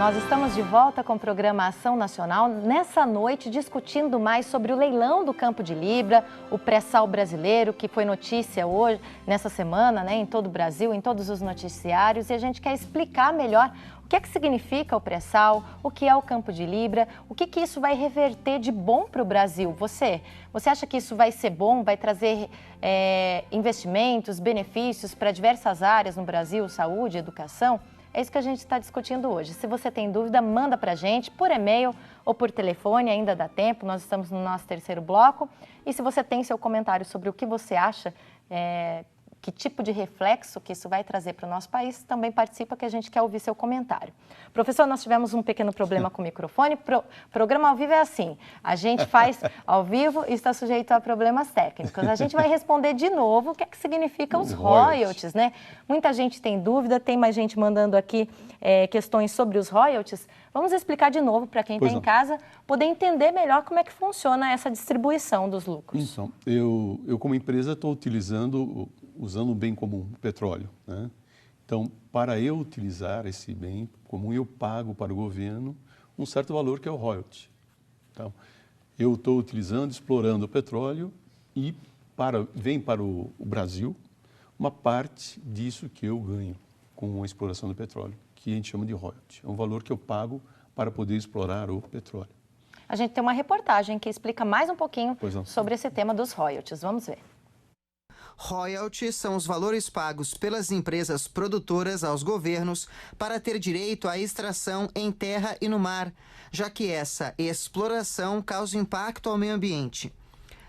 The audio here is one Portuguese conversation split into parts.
Nós estamos de volta com o programa Ação Nacional, nessa noite discutindo mais sobre o leilão do Campo de Libra, o pré-sal brasileiro, que foi notícia hoje, nessa semana, em todo o Brasil, em todos os noticiários, e a gente quer explicar melhor o que é que significa o pré-sal, o que é o Campo de Libra, o que isso vai reverter de bom para o Brasil. Você acha que isso vai ser bom, vai trazer investimentos, benefícios para diversas áreas no Brasil, saúde, educação? É isso que a gente está discutindo hoje. Se você tem dúvida, manda para a gente por e-mail ou por telefone, ainda dá tempo, nós estamos no nosso terceiro bloco. E se você tem seu comentário sobre o que você acha, que tipo de reflexo que isso vai trazer para o nosso país, também participa, que a gente quer ouvir seu comentário. Professor, nós tivemos um pequeno problema com o microfone. Programa ao vivo é assim, a gente faz ao vivo e está sujeito a problemas técnicos. A gente vai responder de novo o que é que significa os royalties, né? Muita gente tem dúvida, tem mais gente mandando aqui questões sobre os royalties. Vamos explicar de novo para quem está em casa, poder entender melhor como é que funciona essa distribuição dos lucros. Então, eu como empresa estou usando um bem comum, o petróleo, né? Então, para eu utilizar esse bem comum, eu pago para o governo um certo valor que é o royalty. Então, eu estou utilizando, explorando o petróleo e vem para o Brasil uma parte disso que eu ganho com a exploração do petróleo, que a gente chama de royalty. É um valor que eu pago para poder explorar o petróleo. A gente tem uma reportagem que explica mais um pouquinho sobre esse tema dos royalties. Vamos ver. Royalties são os valores pagos pelas empresas produtoras aos governos para ter direito à extração em terra e no mar, já que essa exploração causa impacto ao meio ambiente.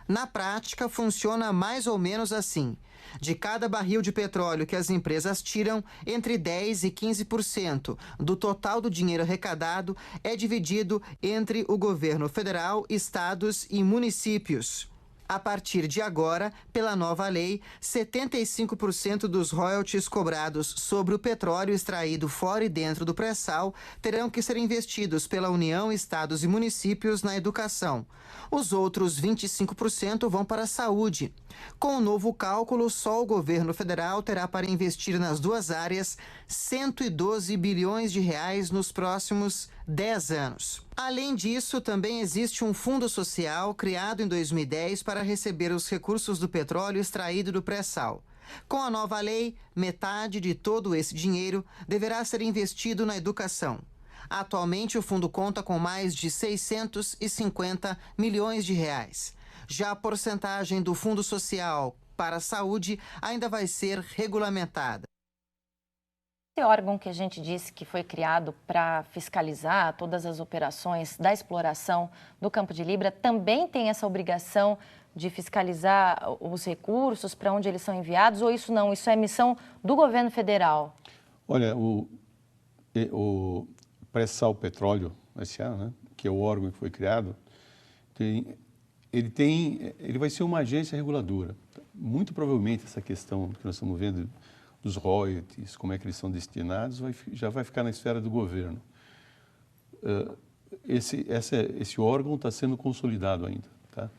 Na prática, funciona mais ou menos assim. De cada barril de petróleo que as empresas tiram, entre 10% e 15% do total do dinheiro arrecadado é dividido entre o governo federal, estados e municípios. A partir de agora, pela nova lei, 75% dos royalties cobrados sobre o petróleo extraído fora e dentro do pré-sal terão que ser investidos pela União, estados e municípios na educação. Os outros 25% vão para a saúde. Com o novo cálculo, só o governo federal terá para investir nas duas áreas 112 bilhões de reais nos próximos 10 anos. Além disso, também existe um fundo social criado em 2010 para receber os recursos do petróleo extraído do pré-sal. Com a nova lei, metade de todo esse dinheiro deverá ser investido na educação. Atualmente, o fundo conta com mais de 650 milhões de reais. Já a porcentagem do Fundo Social para a Saúde ainda vai ser regulamentada. Esse órgão que a gente disse que foi criado para fiscalizar todas as operações da exploração do Campo de Libra também tem essa obrigação de fiscalizar os recursos, para onde eles são enviados, ou isso não? Isso é missão do governo federal? Olha, o Pré-Sal Petróleo S.A., né, que é o órgão que foi criado, ele vai ser uma agência reguladora. Muito provavelmente essa questão que nós estamos vendo dos royalties, como é que eles são destinados, já vai ficar na esfera do governo. Esse órgão está sendo consolidado ainda, tá?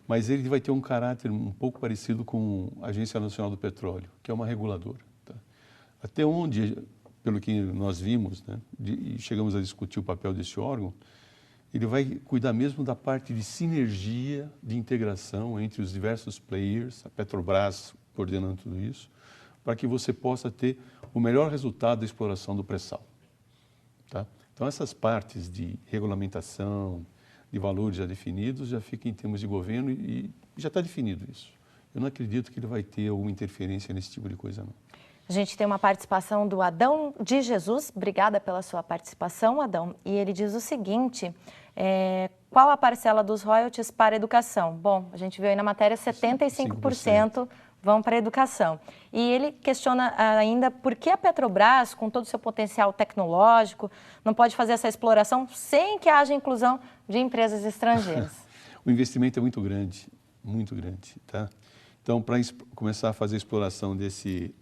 Mas ele vai ter um caráter um pouco parecido com a Agência Nacional do Petróleo, que é uma reguladora, tá? Até onde, pelo que nós vimos, né, e chegamos a discutir o papel desse órgão, ele vai cuidar mesmo da parte de sinergia, de integração entre os diversos players, a Petrobras coordenando tudo isso, para que você possa ter o melhor resultado da exploração do pré-sal, tá? Então, essas partes de regulamentação, de valores já definidos, já fica em termos de governo e já está definido isso. Eu não acredito que ele vai ter alguma interferência nesse tipo de coisa, não. A gente tem uma participação do Adão de Jesus. Obrigada pela sua participação, Adão. E ele diz o seguinte, qual a parcela dos royalties para a educação? Bom, a gente viu aí na matéria 75% vão para a educação. E ele questiona ainda por que a Petrobras, com todo o seu potencial tecnológico, não pode fazer essa exploração sem que haja inclusão de empresas estrangeiras. O investimento é muito grande, tá? Então, para começar a fazer a exploração desse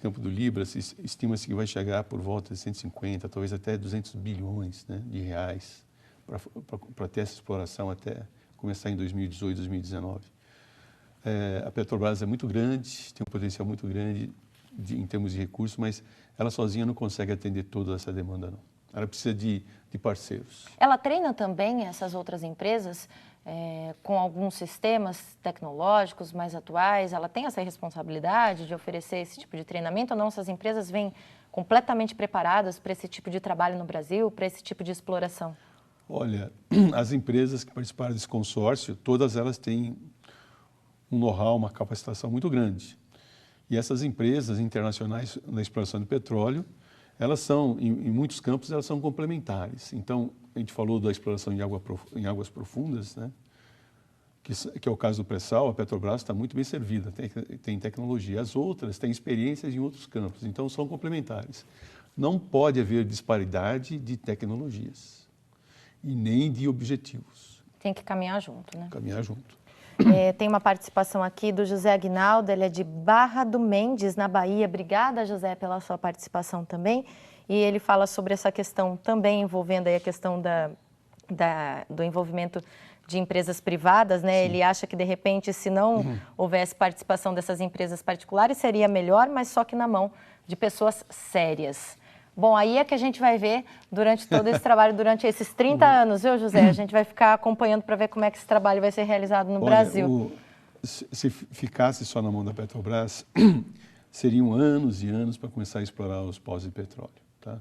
Campo do Libra, estima-se que vai chegar por volta de 150, talvez até 200 bilhões, né, de reais para ter essa exploração até começar em 2018, 2019. A Petrobras é muito grande, tem um potencial muito grande em termos de recursos, mas ela sozinha não consegue atender toda essa demanda, não. Ela precisa de parceiros. Ela treina também essas outras empresas com alguns sistemas tecnológicos mais atuais? Ela tem essa responsabilidade de oferecer esse tipo de treinamento ou não? Essas empresas vêm completamente preparadas para esse tipo de trabalho no Brasil, para esse tipo de exploração? Olha, as empresas que participaram desse consórcio, todas elas têm um know-how, uma capacitação muito grande. E essas empresas internacionais na exploração de petróleo, elas são, em muitos campos, elas são complementares. Então, a gente falou da exploração em águas profundas, né? Que é o caso do pré-sal. A Petrobras está muito bem servida, tem tecnologia. As outras têm experiências em outros campos, então são complementares. Não pode haver disparidade de tecnologias e nem de objetivos. Tem que caminhar junto, né? Caminhar junto. Tem uma participação aqui do José Aguinaldo, ele é de Barra do Mendes, na Bahia. Obrigada, José, pela sua participação também. E ele fala sobre essa questão também envolvendo aí a questão do envolvimento de empresas privadas, né? Sim. Ele acha que, de repente, se não houvesse participação dessas empresas particulares, seria melhor, mas só que na mão de pessoas sérias. Bom, aí é que a gente vai ver durante todo esse trabalho, durante esses 30 anos, viu, José? A gente vai ficar acompanhando para ver como é que esse trabalho vai ser realizado no Brasil. Se ficasse só na mão da Petrobras, seriam anos e anos para começar a explorar os poços de petróleo. Tá?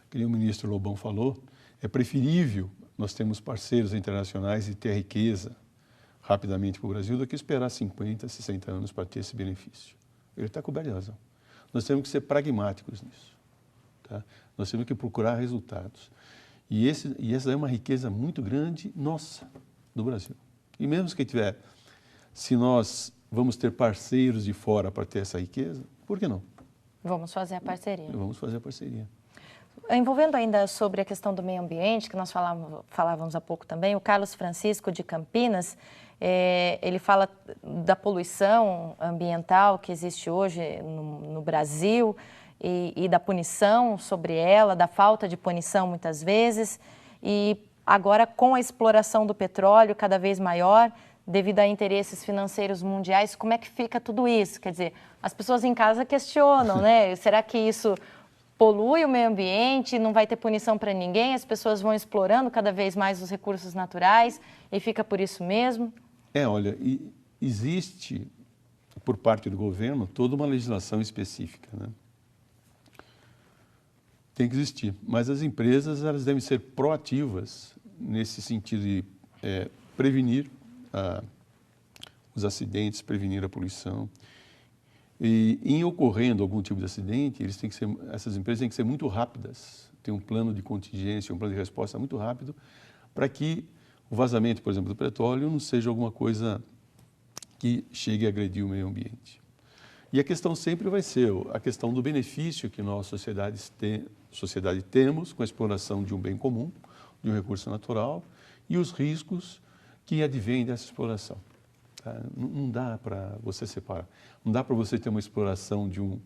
Como o ministro Lobão falou, é preferível nós termos parceiros internacionais e ter riqueza rapidamente para o Brasil do que esperar 50, 60 anos para ter esse benefício. Ele está coberto de razão. Nós temos que ser pragmáticos nisso. Tá? Nós temos que procurar resultados. E essa é uma riqueza muito grande nossa, do Brasil. E mesmo que tiver, se nós vamos ter parceiros de fora para ter essa riqueza, por que não? Vamos fazer a parceria. Vamos fazer a parceria. Envolvendo ainda sobre a questão do meio ambiente, que nós falávamos há pouco também, o Carlos Francisco de Campinas, ele fala da poluição ambiental que existe hoje no Brasil, e da punição sobre ela, da falta de punição muitas vezes, e agora com a exploração do petróleo cada vez maior, devido a interesses financeiros mundiais, como é que fica tudo isso? Quer dizer, as pessoas em casa questionam, né? Será que isso polui o meio ambiente, não vai ter punição para ninguém, as pessoas vão explorando cada vez mais os recursos naturais e fica por isso mesmo? Olha, existe, por parte do governo, toda uma legislação específica, né? Tem que existir, mas as empresas elas devem ser proativas nesse sentido de prevenir os acidentes, prevenir a poluição. E em ocorrendo algum tipo de acidente, essas empresas têm que ser muito rápidas, ter um plano de contingência, um plano de resposta muito rápido, para que o vazamento, por exemplo, do petróleo não seja alguma coisa que chegue a agredir o meio ambiente. E a questão sempre vai ser a questão do benefício que nós, sociedade, temos com a exploração de um bem comum, de um recurso natural, e os riscos que advêm dessa exploração. Tá? Não dá para você separar. Não dá para você ter uma exploração de um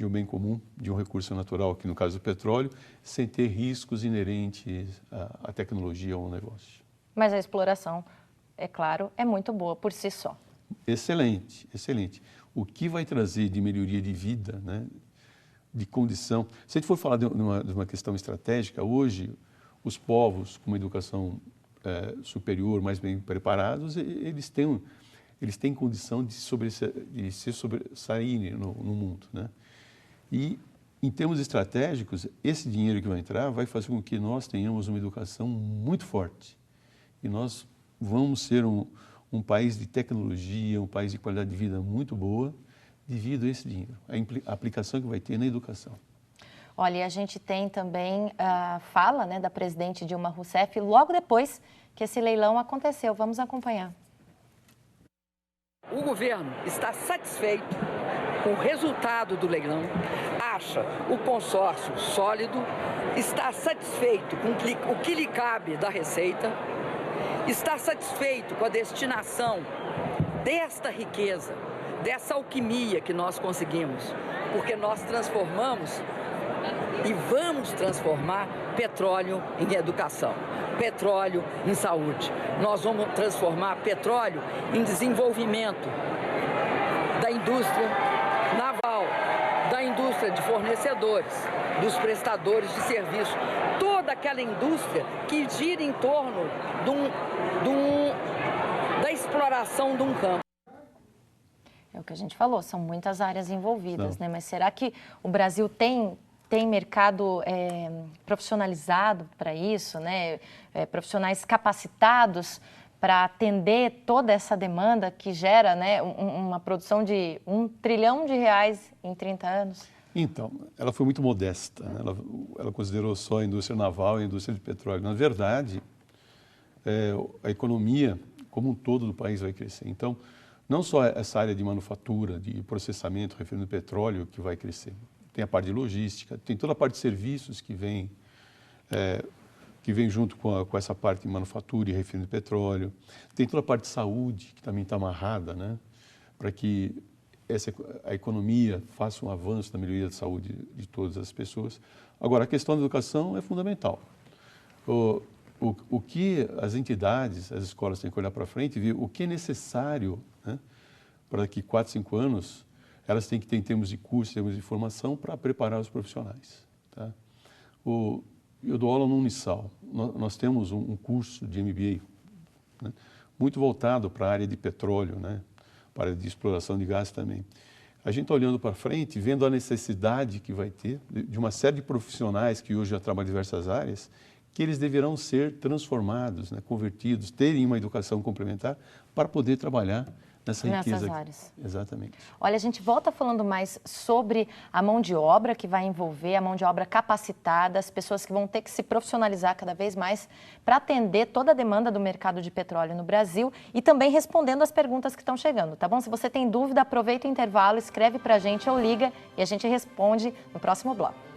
bem comum, de um recurso natural, que no caso do petróleo, sem ter riscos inerentes à tecnologia ou ao negócio. Mas a exploração, é claro, é muito boa por si só. Excelente, excelente. O que vai trazer de melhoria de vida, né, de condição... Se a gente for falar de uma questão estratégica, hoje, os povos com uma educação superior, mais bem preparados, eles têm condição de se sobressair no mundo, né? E, em termos estratégicos, esse dinheiro que vai entrar vai fazer com que nós tenhamos uma educação muito forte. E nós vamos ser um país de tecnologia, um país de qualidade de vida muito boa, devido a esse dinheiro, a aplicação que vai ter na educação. Olha, a gente tem também a fala, né, da presidente Dilma Rousseff, logo depois que esse leilão aconteceu. Vamos acompanhar. O governo está satisfeito com o resultado do leilão, acha o consórcio sólido, está satisfeito com o que lhe cabe da receita, está satisfeito com a destinação desta riqueza, dessa alquimia que nós conseguimos, porque nós transformamos e vamos transformar petróleo em educação, petróleo em saúde. Nós vamos transformar petróleo em desenvolvimento da indústria naval, da indústria indústria de fornecedores, dos prestadores de serviço, toda aquela indústria que gira em torno da exploração de um campo. É o que a gente falou, são muitas áreas envolvidas, né? Mas será que o Brasil tem mercado profissionalizado para isso, né? Profissionais capacitados para atender toda essa demanda que gera, né, uma produção de R$1 trilhão em 30 anos? Então, ela foi muito modesta, né? Ela considerou só a indústria naval e a indústria de petróleo. Na verdade, a economia como um todo do país vai crescer. Então, não só essa área de manufatura, de processamento referindo ao petróleo que vai crescer. Tem a parte de logística, tem toda a parte de serviços que vem junto com essa parte de manufatura e refino de petróleo. Tem toda a parte de saúde, que também está amarrada, né? Para que a economia faça um avanço na melhoria da saúde de todas as pessoas. Agora, a questão da educação é fundamental. O que as entidades, as escolas têm que olhar para frente e ver o que é necessário, né? Para daqui 4, 5 anos, elas têm que ter em termos de curso, em termos de formação, para preparar os profissionais. Tá? Eu dou aula no Unisal. Nós temos um curso de MBA, né, muito voltado para a área de petróleo, né, para a área de exploração de gás também. A gente está olhando para frente, vendo a necessidade que vai ter de uma série de profissionais que hoje já trabalham em diversas áreas, que eles deverão ser transformados, né, convertidos, terem uma educação complementar para poder trabalhar nessa riqueza. Nessas áreas. Exatamente. Olha, a gente volta falando mais sobre a mão de obra que vai envolver, a mão de obra capacitada, as pessoas que vão ter que se profissionalizar cada vez mais para atender toda a demanda do mercado de petróleo no Brasil e também respondendo as perguntas que estão chegando, tá bom? Se você tem dúvida, aproveita o intervalo, escreve para a gente ou liga e a gente responde no próximo bloco.